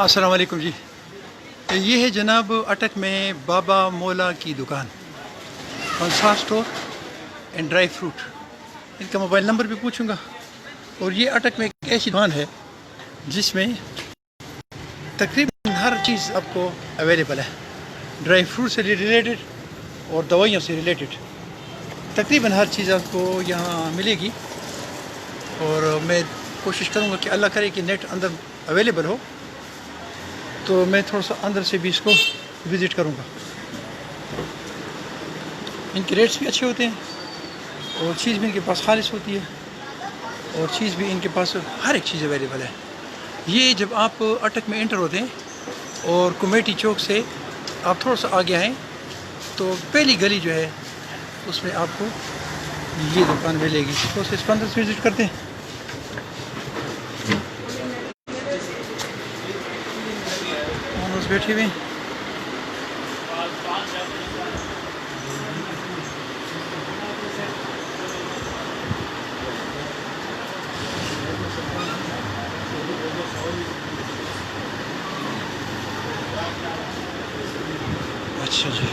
السلام علیکم جی. یہ ہے جناب اٹک میں بابا مولا کی دکان، کنسا اسٹور اینڈ ڈرائی فروٹ. ان کا موبائل نمبر بھی پوچھوں گا. اور یہ اٹک میں ایک ایسی دکان ہے جس میں تقریباً ہر چیز آپ کو اویلیبل ہے، ڈرائی فروٹ سے ریلیٹڈ اور دوائیوں سے ریلیٹڈ تقریباً ہر چیز آپ کو یہاں ملے گی. اور میں کوشش کروں گا کہ اللہ کرے کہ نیٹ اندر اویلیبل ہو تو میں تھوڑا سا اندر سے بھی اس کو وزٹ کروں گا. ان کے ریٹس بھی اچھے ہوتے ہیں اور چیز بھی ان کے پاس خالص ہوتی ہے اور چیز بھی ان کے پاس ہر ایک چیز اویلیبل ہے. یہ جب آپ اٹک میں انٹر ہوتے ہیں اور کمیٹی چوک سے آپ تھوڑا سا آگے آئیں تو پہلی گلی جو ہے اس میں آپ کو یہ دکان ملے گی. تو اس کو اندر سے وزٹ کرتے ہیں. بیٹھے ہوئے ہیں. اچھا جی.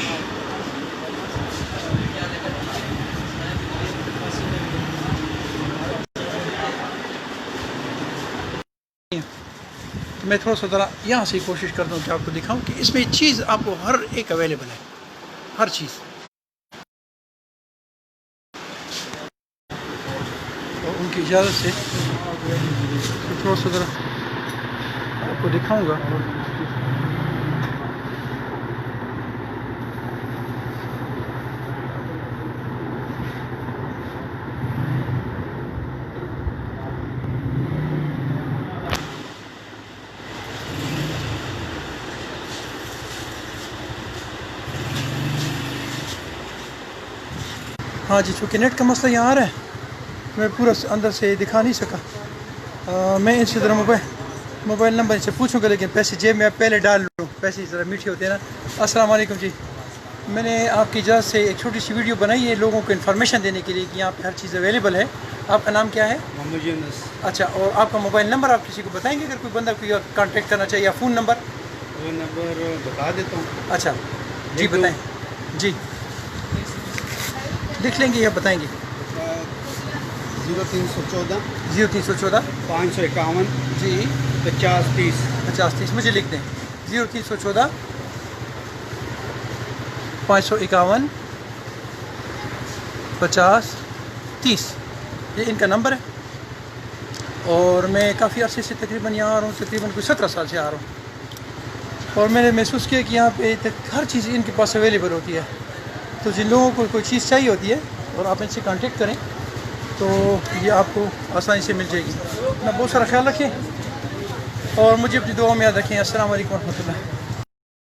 میں تھوڑا سا ذرا یہاں سے کوشش کرتا ہوں کہ آپ کو دکھاؤں کہ اس میں چیز آپ کو ہر ایک اویلیبل ہے، ہر چیز. اور ان کی اجازت سے تھوڑا سا ذرا آپ کو دکھاؤں گا. ہاں جی، چونکہ نیٹ کا مسئلہ یہاں آ رہا ہے میں پورا اندر سے دکھا نہیں سکا. میں ان سے ذرا موبائل نمبر سے پوچھوں گا، لیکن پیسے جیب میں پہلے ڈال لوں. پیسے ذرا میٹھے ہوتے ہیں نا. السلام علیکم جی. میں نے آپ کی اجازت سے ایک چھوٹی سی ویڈیو بنائی ہے لوگوں کو انفارمیشن دینے کے لیے کہ یہاں پہ ہر چیز اویلیبل ہے. آپ کا نام کیا ہے؟ محمد یونس. اچھا، اور آپ کا موبائل نمبر آپ کسی کو بتائیں گے اگر کوئی بندہ کوئی کانٹیکٹ کرنا چاہیے، یا فون نمبر؟ فون نمبر بتا دیتا ہوں. اچھا جی بتائیں. جی لکھ لیں گے یا بتائیں گے؟ 0314 0314 551 جی 50 30. مجھے لکھ دیں. 0314 551 50 30. یہ ان کا نمبر ہے. اور میں کافی عرصے سے تقریباً یہاں آ رہا ہوں، تقریباً کوئی 17 سال سے آ رہا ہوں. اور میں نے محسوس کیا کہ یہاں پہ ہر چیز ان کے پاس اویلیبل ہوتی ہے. تو جن لوگوں کو کوئی چیز چاہیے ہوتی ہے اور آپ ان سے کانٹیکٹ کریں تو یہ آپ کو آسانی سے مل جائے گی. اپنا بہت سارا خیال رکھیں اور مجھے اپنی دعاؤں میں یاد رکھیں. السلام علیکم ورحمۃ اللہ.